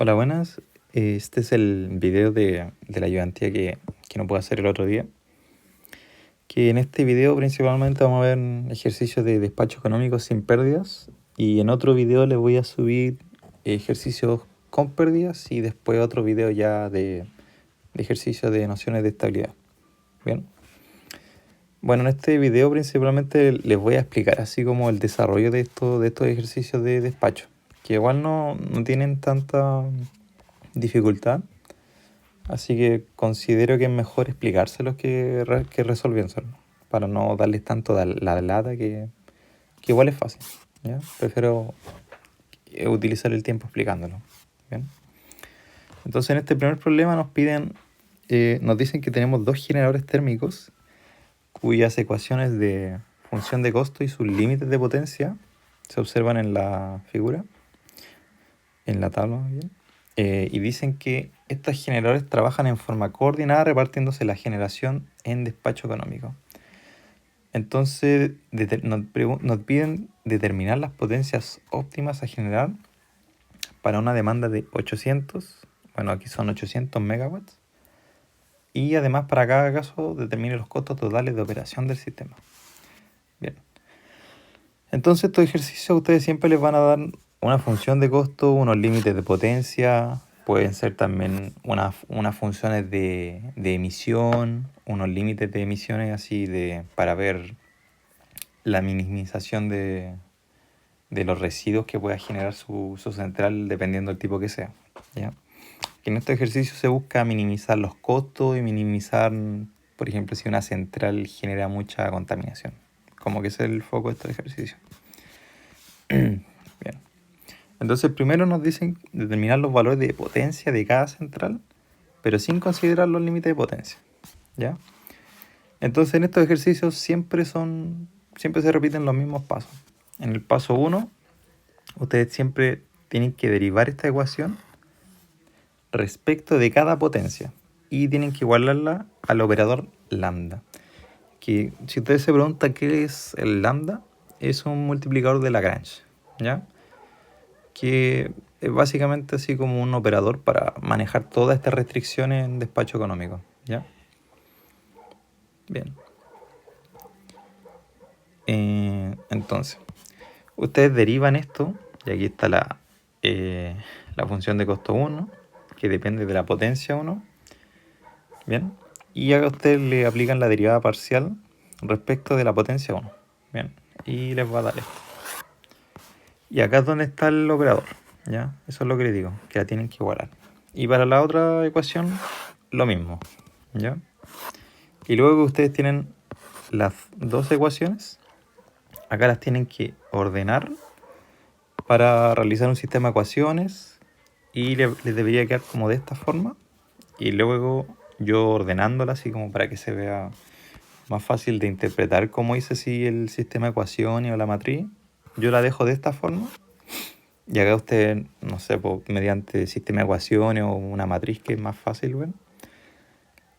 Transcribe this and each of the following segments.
Hola, buenas. Este es el video de la ayudantía que no pude hacer el otro día. Que en este video principalmente vamos a ver ejercicios de despacho económico sin pérdidas. Y en otro video les voy a subir ejercicios con pérdidas y después otro video ya de ejercicios de nociones de estabilidad. Bien. Bueno, en este video principalmente les voy a explicar así como el desarrollo de estos ejercicios de despacho. Que igual no tienen tanta dificultad. Así que considero que es mejor explicárselos que resolviéndolos, para no darles tanto la lata que igual es fácil, ¿ya? Prefiero utilizar el tiempo explicándolo, ¿bien? Entonces en este primer problema nos dicen que tenemos dos generadores térmicos cuyas ecuaciones de función de costo y sus límites de potencia se observan en la figura, en la tabla, ¿bien? Y dicen que estos generadores trabajan en forma coordinada repartiéndose la generación en despacho económico. Entonces nos piden determinar las potencias óptimas a generar para una demanda de 800, bueno, aquí son 800 megawatts, y además para cada caso determine los costos totales de operación del sistema. Bien. Entonces estos ejercicios a ustedes siempre les van a dar una función de costo, unos límites de potencia, pueden ser también unas funciones de emisión, unos límites de emisiones así para ver la minimización de los residuos que pueda generar su central dependiendo del tipo que sea, ¿ya? En este ejercicio se busca minimizar los costos y minimizar, por ejemplo, si una central genera mucha contaminación. Como que ese es el foco de estos ejercicios. Bien. Entonces primero nos dicen determinar los valores de potencia de cada central, pero sin considerar los límites de potencia, ¿ya? Entonces en estos ejercicios siempre se repiten los mismos pasos. En el paso 1, ustedes siempre tienen que derivar esta ecuación respecto de cada potencia y tienen que igualarla al operador lambda. Que si ustedes se preguntan qué es el lambda, es un multiplicador de Lagrange, ¿ya? Que es básicamente así como un operador para manejar todas estas restricciones en despacho económico, ¿ya? Bien. Entonces, ustedes derivan esto, y aquí está la función de costo 1, que depende de la potencia 1. Bien. Y acá ustedes le aplican la derivada parcial respecto de la potencia 1. Bien. Y les va a dar esto. Y acá es donde está el operador, ¿ya? Eso es lo que les digo, que la tienen que igualar. Y para la otra ecuación, lo mismo, ¿ya? Y luego que ustedes tienen las dos ecuaciones, acá las tienen que ordenar para realizar un sistema de ecuaciones y les debería quedar como de esta forma. Y luego yo ordenándolas así como para que se vea más fácil de interpretar cómo hice así el sistema de ecuaciones o la matriz, yo la dejo de esta forma. Y acá usted, no sé, mediante sistema de ecuaciones o una matriz que es más fácil, ¿ven?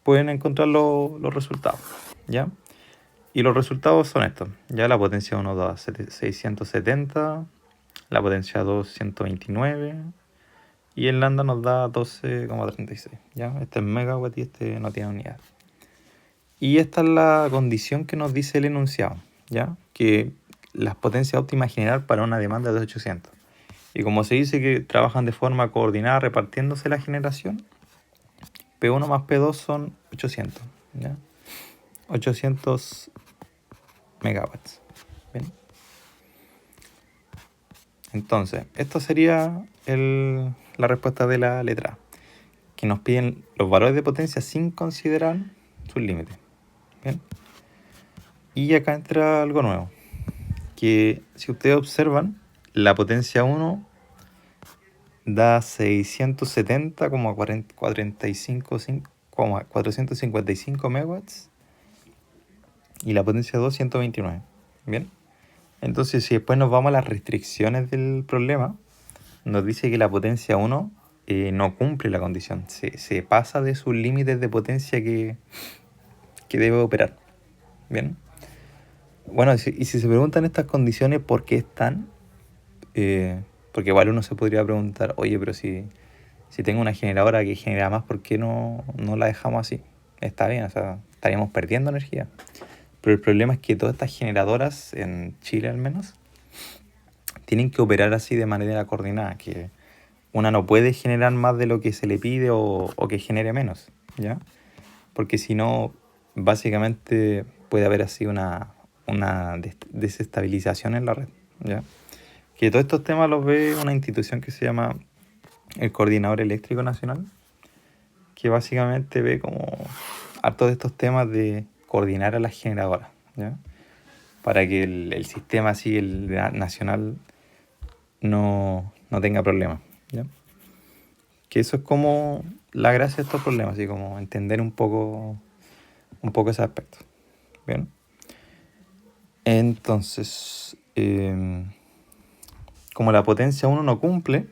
Pueden encontrar los resultados, ¿ya? Y los resultados son estos. Ya la potencia 1 da 670, la potencia 2 129 y el lambda nos da 12,36, ¿ya? Este es megawatt y este no tiene unidad. Y esta es la condición que nos dice el enunciado, ¿ya? Que las potencias óptimas a generar para una demanda de 800. Y como se dice que trabajan de forma coordinada repartiéndose la generación, P1 más P2 son 800, ¿ya? 800 megawatts. ¿Bien? Entonces, esto sería la respuesta de la letra A, que nos piden los valores de potencia sin considerar sus límites. ¿Bien? Y acá entra algo nuevo, que si ustedes observan, la potencia 1 da 670,455 megawatts y la potencia 2 129. Bien. Entonces, si después nos vamos a las restricciones del problema, nos dice que la potencia 1 no cumple la condición, se pasa de sus límites de potencia que debe operar. Bien. Bueno, y si se preguntan estas condiciones por qué están, porque igual uno se podría preguntar, oye, pero si si tengo una generadora que genera más, ¿por qué no la dejamos así? Está bien, o sea, estaríamos perdiendo energía. Pero el problema es que todas estas generadoras, en Chile al menos, tienen que operar así de manera coordinada, que una no puede generar más de lo que se le pide o que genere menos, ¿ya? Porque si no, básicamente puede haber así una desestabilización en la red, ¿ya? Que todos estos temas los ve una institución que se llama el Coordinador Eléctrico Nacional, que básicamente ve como harto de estos temas de coordinar a las generadoras, ¿ya? Para que el sistema así, el nacional, no tenga problemas, ¿ya? Que eso es como la gracia de estos problemas, así como entender un poco ese aspecto. Bien. Entonces, como la potencia 1 no cumple,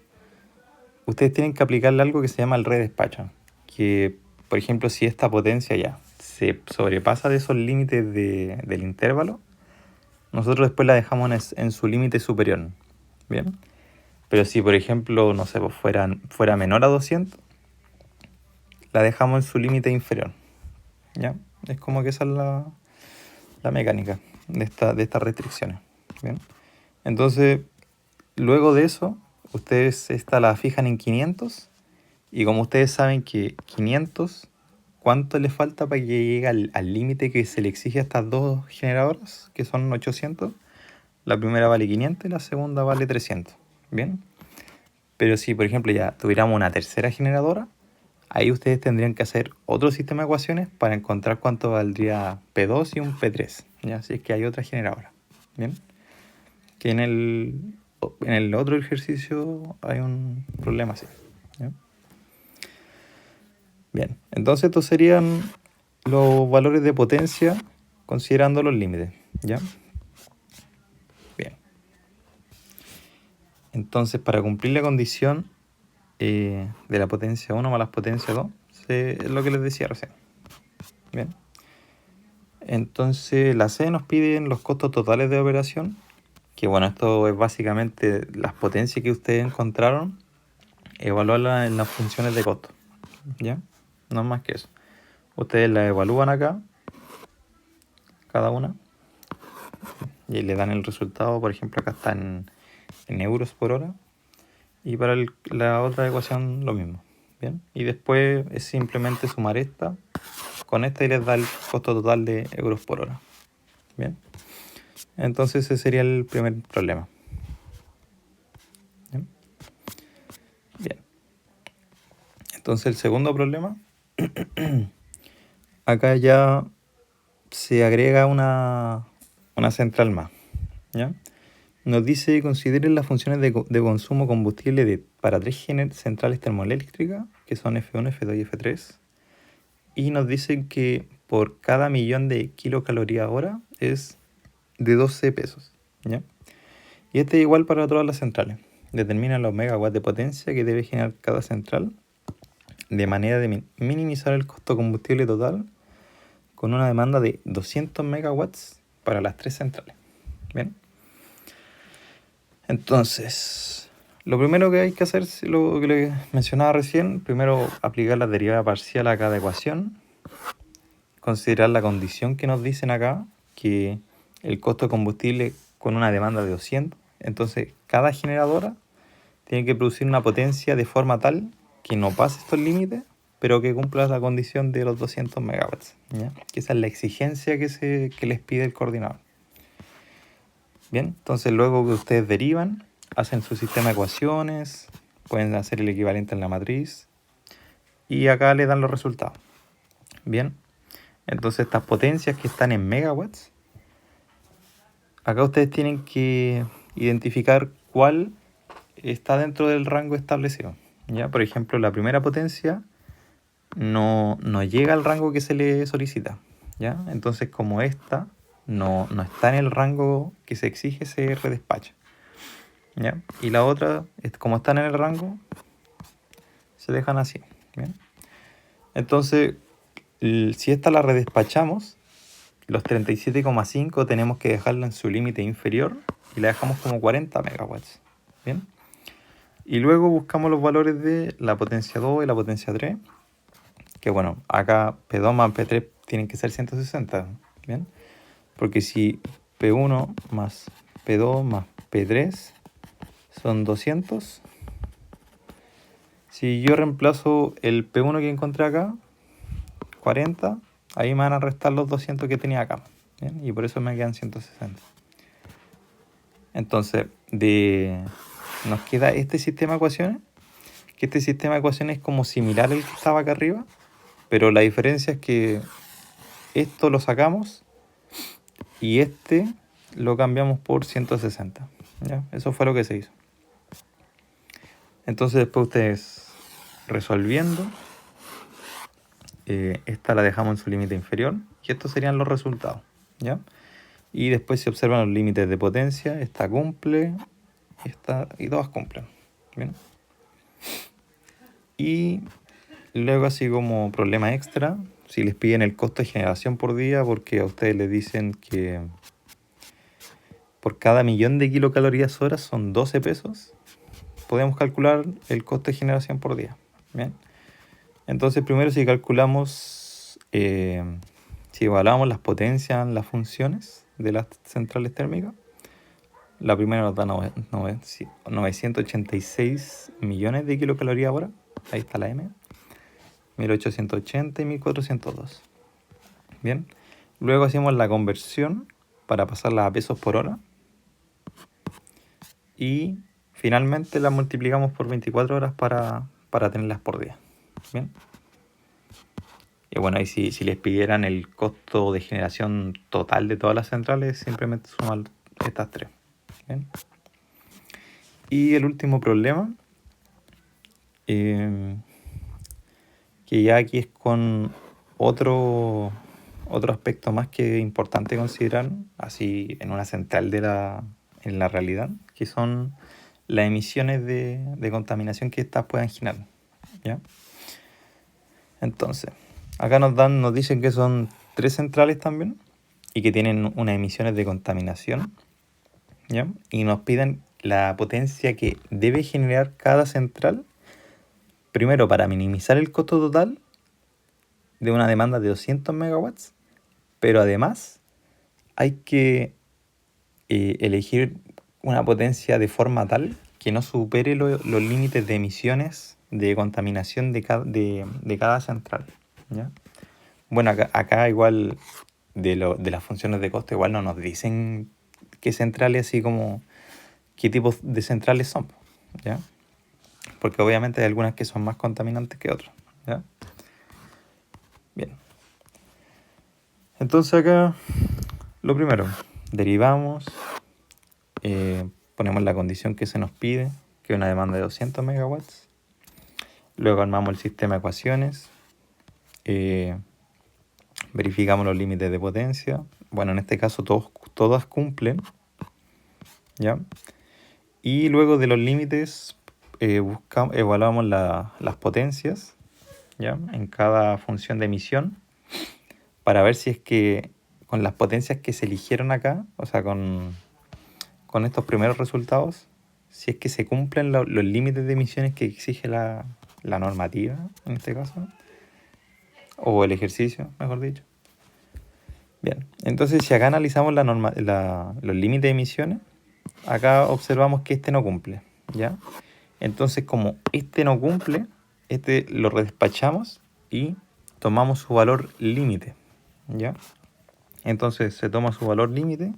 ustedes tienen que aplicarle algo que se llama el redespacho. Que, por ejemplo, si esta potencia ya se sobrepasa de esos límites del intervalo, nosotros después la dejamos en su límite superior. Bien. Pero si, por ejemplo, no sé, pues fuera menor a 200, la dejamos en su límite inferior. ¿Ya? Es como que esa es la mecánica de estas restricciones. Bien. Entonces, luego de eso, ustedes esta la fijan en 500. Y como ustedes saben que 500, ¿cuánto le falta para que llegue al límite que se le exige a estas dos generadoras, que son 800? La primera vale 500 y la segunda vale 300. Bien. Pero si, por ejemplo, ya tuviéramos una tercera generadora, ahí ustedes tendrían que hacer otro sistema de ecuaciones para encontrar cuánto valdría P2 y un P3. ¿Ya? Así es que hay otra generadora. Bien. Que en el otro ejercicio hay un problema así. ¿Ya? Bien. Entonces estos serían los valores de potencia considerando los límites. ¿Ya? Bien. Entonces, para cumplir la condición de la potencia 1 más la potencia 2, es lo que les decía recién. Bien. Entonces, la C nos piden los costos totales de operación, que bueno, esto es básicamente las potencias que ustedes encontraron, evaluarlas en las funciones de costo. ¿Ya? No es más que eso. Ustedes las evalúan acá, cada una, y le dan el resultado. Por ejemplo, acá está en euros por hora. Y para la otra ecuación lo mismo. Bien. Y después es simplemente sumar esta con esta y les da el costo total de euros por hora. Bien. Entonces ese sería el primer problema. Bien. Bien. Entonces el segundo problema, acá ya se agrega una central más. ¿Ya? Nos dice consideren las funciones de consumo combustible para 3 centrales termoeléctricas, que son F1, F2 y F3. Y nos dicen que por cada millón de kilocalorías hora es de 12 pesos. ¿Ya? Y este es igual para todas las centrales. Determina los megawatts de potencia que debe generar cada central de manera de minimizar el costo combustible total con una demanda de 200 megawatts para las 3 centrales. Bien. Entonces, lo primero que hay que hacer, lo que les mencionaba recién, primero aplicar la derivada parcial a cada ecuación, considerar la condición que nos dicen acá, que el costo de combustible con una demanda de 200, entonces cada generadora tiene que producir una potencia de forma tal que no pase estos límites, pero que cumpla la condición de los 200 megawatts, ¿ya? Que esa es la exigencia que les pide el coordinador. Bien, entonces luego que ustedes derivan, hacen su sistema de ecuaciones, pueden hacer el equivalente en la matriz y acá le dan los resultados. Bien, entonces estas potencias que están en megawatts, acá ustedes tienen que identificar cuál está dentro del rango establecido. ¿Ya? Por ejemplo, la primera potencia no llega al rango que se le solicita. ¿Ya? Entonces, como esta no está en el rango que se exige, se redespacha. ¿Ya? Y la otra, como están en el rango, se dejan así. ¿Bien? Entonces, si esta la redespachamos, los 37,5 tenemos que dejarla en su límite inferior y la dejamos como 40 megawatts. ¿Bien? Y luego buscamos los valores de la potencia 2 y la potencia 3. Que bueno, acá P2 más P3 tienen que ser 160. ¿Bien? Porque si P1 más P2 más P3 son 200. Si yo reemplazo el P1 que encontré acá, 40, ahí me van a restar los 200 que tenía acá. ¿Bien? Y por eso me quedan 160. Entonces, nos queda este sistema de ecuaciones, que este sistema de ecuaciones es como similar al que estaba acá arriba, pero la diferencia es que esto lo sacamos y este lo cambiamos por 160. ¿Ya? Eso fue lo que se hizo. Entonces después ustedes resolviendo, esta la dejamos en su límite inferior y estos serían los resultados. ¿Ya? Y después se observan los límites de potencia, esta cumple, esta y todas cumplen. ¿Bien? Y luego así como problema extra, si les piden el costo de generación por día, porque a ustedes les dicen que por cada millón de kilocalorías hora son 12 pesos, podemos calcular el costo de generación por día. ¿Bien? Entonces primero si calculamos, si evaluamos las potencias, las funciones de las centrales térmicas, la primera nos da 986 millones de kilocalorías hora, ahí está la M, 1880 y 1402. Bien, luego hacemos la conversión para pasarla a pesos por hora y finalmente la multiplicamos por 24 horas para tenerlas por día. Bien. Y bueno, ahí si les pidieran el costo de generación total de todas las centrales, simplemente suman estas tres. Bien. Y el último problema, que ya aquí es con otro aspecto más que importante considerar, así en una central en la realidad, que son las emisiones de contaminación que estas puedan generar. ¿Ya? Entonces, acá nos dicen que son 3 centrales también y que tienen unas emisiones de contaminación. ¿Ya? Y nos piden la potencia que debe generar cada central, primero para minimizar el costo total de una demanda de 200 megawatts, pero además hay que elegir una potencia de forma tal que no supere los límites de emisiones de contaminación de cada central. ¿Ya? Bueno, acá igual de las funciones de costo igual no nos dicen qué centrales, así como qué tipos de centrales son, ¿ya? Porque obviamente hay algunas que son más contaminantes que otras, ¿ya? Bien. Entonces acá, lo primero, derivamos, ponemos la condición que se nos pide, que es una demanda de 200 megawatts. Luego armamos el sistema de ecuaciones, verificamos los límites de potencia. Bueno, en este caso todas cumplen, ¿ya? Y luego de los límites evaluamos las potencias, ¿ya? En cada función de emisión para ver si es que con las potencias que se eligieron acá, o sea, con estos primeros resultados, si es que se cumplen los límites de emisiones que exige la normativa, en este caso, o el ejercicio, mejor dicho. Bien, entonces si acá analizamos los límites de emisiones, acá observamos que este no cumple, ¿ya? Entonces, como este no cumple, este lo redespachamos y tomamos su valor límite, ¿ya? Entonces se toma su valor límite,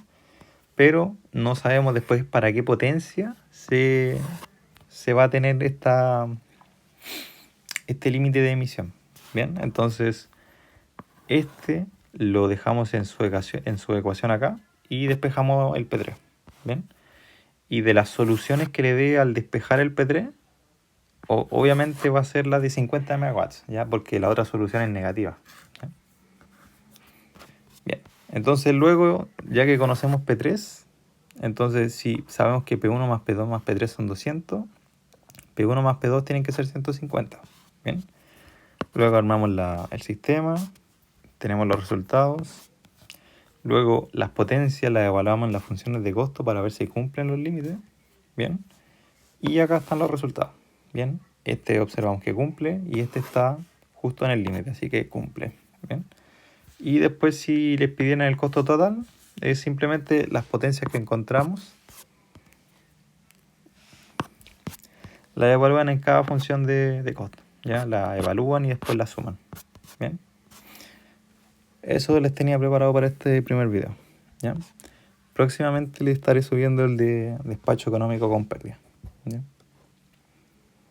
pero no sabemos después para qué potencia se va a tener este límite de emisión. Bien, entonces este lo dejamos en su ecuación acá y despejamos el P3. Bien, y de las soluciones que le dé al despejar el P3, obviamente va a ser la de 50 megawatts, ¿ya? Porque la otra solución es negativa. ¿Ya? Bien, entonces luego, ya que conocemos P3, entonces si sabemos que P1 más P2 más P3 son 200, P1 más P2 tienen que ser 150. Bien, luego armamos el sistema, tenemos los resultados, luego las potencias las evaluamos en las funciones de costo para ver si cumplen los límites. Bien, Y acá están los resultados. Bien, este observamos que cumple y este está justo en el límite, así que cumple. Bien. Y después si les pidieran el costo total, es simplemente las potencias que encontramos, las evalúan en cada función de costo. ¿Ya? La evalúan y después la suman. Bien. Eso les tenía preparado para este primer video. ¿Ya? Próximamente les estaré subiendo el de despacho económico con pérdida. ¿Ya?